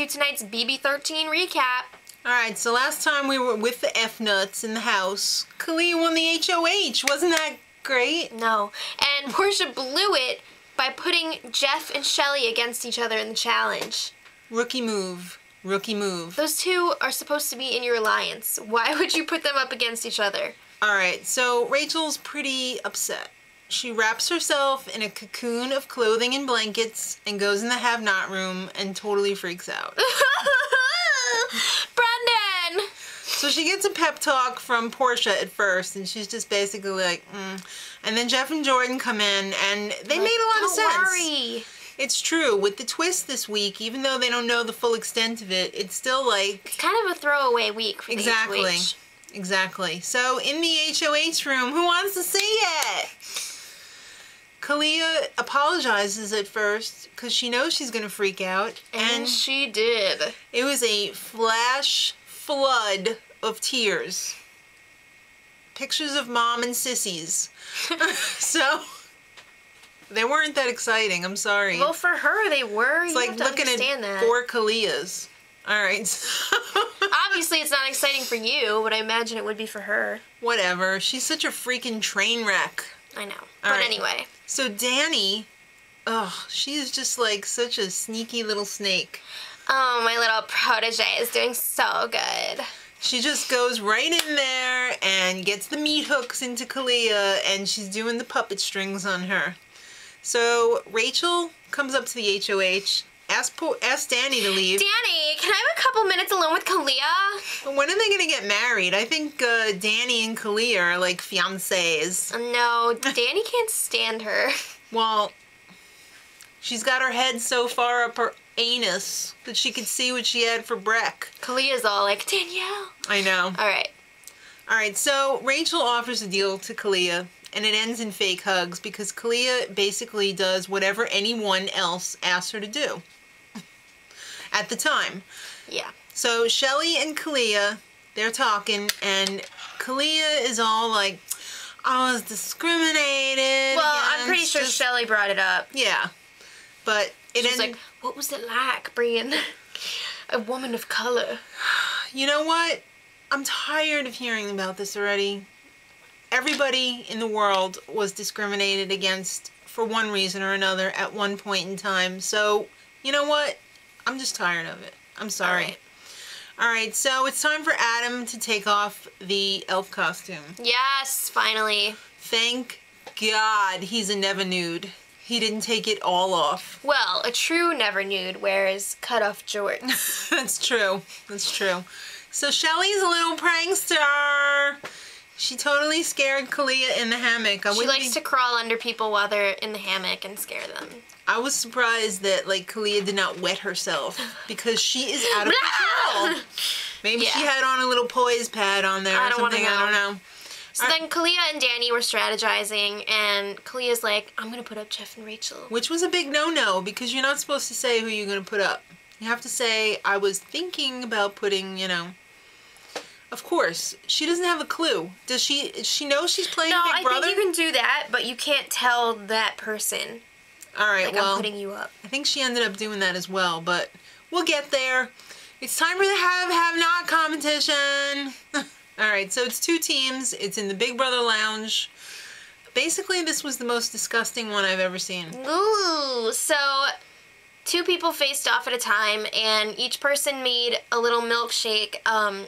to tonight's BB13 recap. Alright, so last time we were with the F-nuts in the house, Kalia won the HOH. Wasn't that great? No. And Portia blew it by putting Jeff and Shelly against each other in the challenge. Rookie move. Rookie move. Those two are supposed to be in your alliance. Why would you put them up against each other? Alright, so Rachel's pretty upset. She wraps herself in a cocoon of clothing and blankets and goes in the have-not room and totally freaks out. Brendan! So she gets a pep talk from Portia at first, and she's just basically like, And then Jeff and Jordan come in, and they made a lot of sense. Don't worry. It's true. With the twist this week, even though they don't know the full extent of it, it's still like... It's kind of a throwaway week for the HOH. Exactly. So in the HOH room, who wants to see it? Kalia apologizes at first because she knows she's going to freak out. And she did. It was a flash flood of tears. Pictures of mom and sissies. So, they weren't that exciting. I'm sorry. Well, for her, they were. It's you like have to looking understand at that. 4 Kalias. Alright. Obviously, it's not exciting for you, but I imagine it would be for her. Whatever. She's such a freaking train wreck. I know. All But right. anyway. So Danny, she is just like such a sneaky little snake. Oh, my little protege is doing so good. She just goes right in there and gets the meat hooks into Kalia, and she's doing the puppet strings on her. So Rachel comes up to the HOH, asks Danny to leave. Danny, can I have a couple minutes alone with Kalia? But when are they gonna get married? I think Danny and Kalia are like fiancés. No, Danny can't stand her. Well, she's got her head so far up her anus that she could see what she had for Breck. Kalia's all like, Danielle. I know. Alright. Alright, so Rachel offers a deal to Kalia, and it ends in fake hugs because Kalia basically does whatever anyone else asks her to do. At the time. Yeah. So Shelly and Kalia, they're talking, and Kalia is all like, I was discriminated Well, I'm against. pretty sure Shelly brought it up. Yeah. But it She's like, what was it like being a woman of color? You know what? I'm tired of hearing about this already. Everybody in the world was discriminated against for one reason or another at one point in time. So, you know what? I'm just tired of it. I'm sorry. Alright, so it's time for Adam to take off the elf costume. Yes, finally. Thank God he's a never nude. He didn't take it all off. Well, a true never nude wears cut-off jorts. That's true. That's true. So Shelly's a little prankster. She totally scared Kalia in the hammock. She likes to crawl under people while they're in the hammock and scare them. I was surprised that like Kalia did not wet herself because she is out of control. Maybe she had on a little poise pad on there or something. I don't know. So then Kalia and Danny were strategizing, and Kalia's like, I'm going to put up Jeff and Rachel. Which was a big no-no because you're not supposed to say who you're going to put up. You have to say, I was thinking about putting, you know. Of course, she doesn't have a clue. Does she know she's playing Big Brother? No, I think you can do that, but you can't tell that person. Alright, like, well, I'm putting you up. I think she ended up doing that as well, but we'll get there. It's time for the have-not competition. Alright, so it's 2 teams. It's in the Big Brother Lounge. Basically, this was the most disgusting one I've ever seen. Ooh, so 2 people faced off at a time, and each person made a little milkshake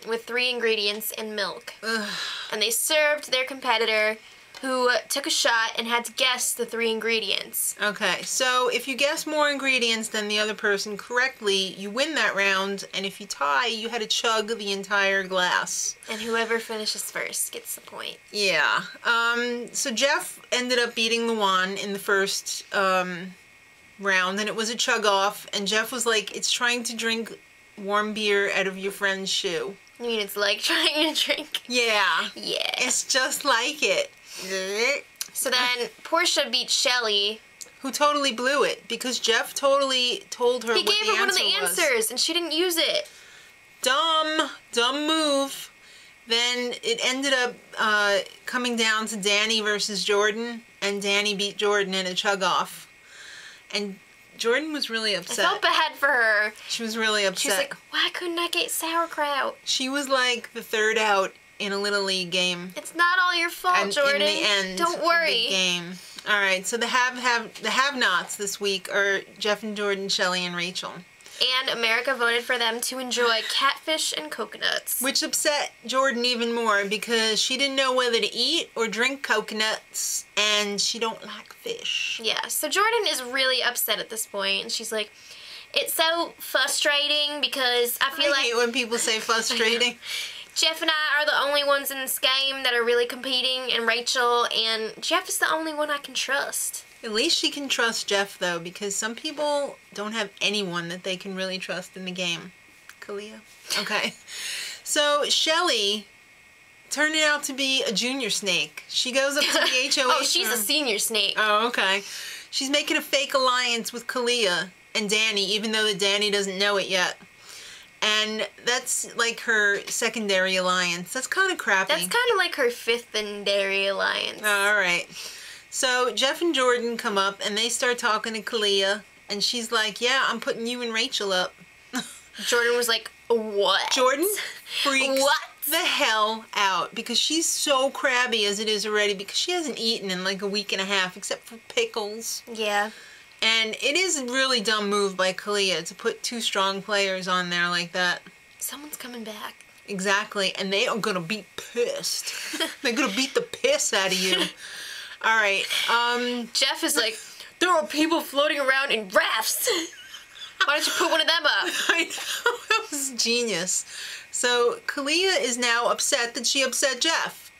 with 3 ingredients and milk. Ugh. And they served their competitor, who took a shot and had to guess the 3 ingredients. Okay, so if you guess more ingredients than the other person correctly, you win that round, and if you tie, you had to chug the entire glass. And whoever finishes first gets the point. Yeah. So Jeff ended up beating Luan in the first round, and it was a chug off, and Jeff was like, it's trying to drink warm beer out of your friend's shoe. You mean it's like trying to drink? Yeah. Yeah. It's just like it. So then Portia beat Shelly. Who totally blew it because Jeff totally told her what the answer was. He gave her one of the answers and she didn't use it. Dumb move. Then it ended up coming down to Danny versus Jordan, and Danny beat Jordan in a chug off. And Jordan was really I upset. felt bad for her. She was really upset. She's like, why couldn't I get sauerkraut? She was like the third out in a Little League game. It's not all your fault, And Jordan. in the end Don't of worry. the game. All right, so the have-nots this week are Jeff and Jordan, Shelly and Rachel. And America voted for them to enjoy catfish and coconuts. Which upset Jordan even more because she didn't know whether to eat or drink coconuts, and she don't like fish. Yeah, so Jordan is really upset at this point, and she's like, it's so frustrating because I feel I like hate when people say frustrating. Jeff and I are the only ones in this game that are really competing, and Rachel, and Jeff is the only one I can trust. At least she can trust Jeff, though, because some people don't have anyone that they can really trust in the game. Kalia. Okay. So, Shelly turned out to be a junior snake. She goes up to the HOH Oh, she's a senior snake. Oh, okay. She's making a fake alliance with Kalia and Danny, even though that Danny doesn't know it yet. And that's like her secondary alliance. That's kind of crappy. That's kind of like her fifth-and-dairy alliance. All right. So Jeff and Jordan come up and they start talking to Kalia, and she's like, "Yeah, I'm putting you and Rachel up." Jordan was like, what? Jordan freaks What? the hell out because she's so crabby as it is already because she hasn't eaten in like a week and a half except for pickles. Yeah. And it is a really dumb move by Kalia to put two strong players on there like that. Someone's coming back. Exactly, and they are gonna be pissed. They're gonna beat the piss out of you. All right. Jeff is like, there are people floating around in rafts. Why don't you put one of them up? I know, that was genius. So Kalia is now upset that she upset Jeff.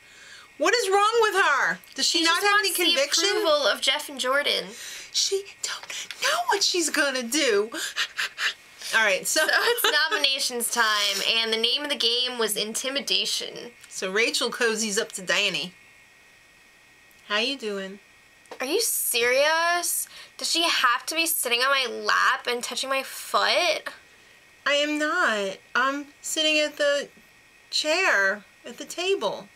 What is wrong with her? Does she not just have any wants the conviction? approval of Jeff and Jordan. She don't know what she's gonna do. All right, so So it's nominations time, and the name of the game was Intimidation. so Rachel cozies up to Danny. How you doing? Are you serious? Does she have to be sitting on my lap and touching my foot? I am not. I'm sitting at the chair at the table.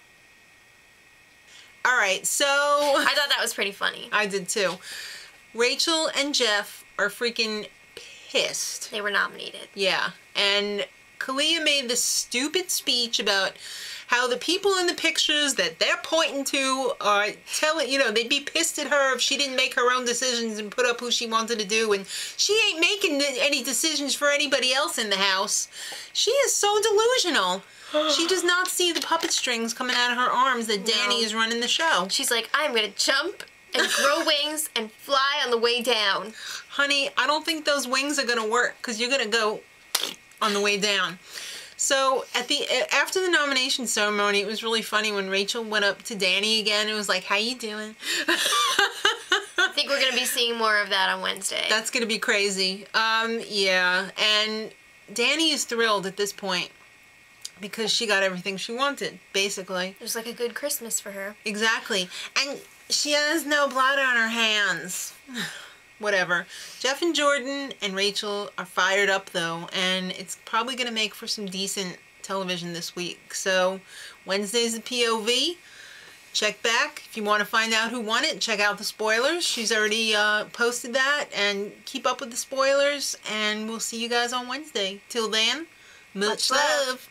All right, so I thought that was pretty funny. I did too. Rachel and Jeff are freaking pissed. They were nominated. Yeah, and Kalia made this stupid speech about how the people in the pictures that they're pointing to are telling, they'd be pissed at her if she didn't make her own decisions and put up who she wanted to do, and she ain't making any decisions for anybody else in the house. She is so delusional. She does not see the puppet strings coming out of her arms that Danny is running the show. She's like, I'm gonna jump and grow wings and fly on the way down. Honey, I don't think those wings are gonna work because you're gonna go on the way down. So after the nomination ceremony, it was really funny when Rachel went up to Danny again and was like, "How you doing?" I think we're gonna be seeing more of that on Wednesday. That's gonna be crazy. Yeah, and Danny is thrilled at this point because she got everything she wanted, basically. It was like a good Christmas for her. Exactly, and she has no blood on her hands. Whatever. Jeff and Jordan and Rachel are fired up though, and it's probably going to make for some decent television this week. So Wednesday's the POV. Check back. If you want to find out who won it, check out the spoilers. She's already posted that, and keep up with the spoilers, and we'll see you guys on Wednesday. Till then, much love.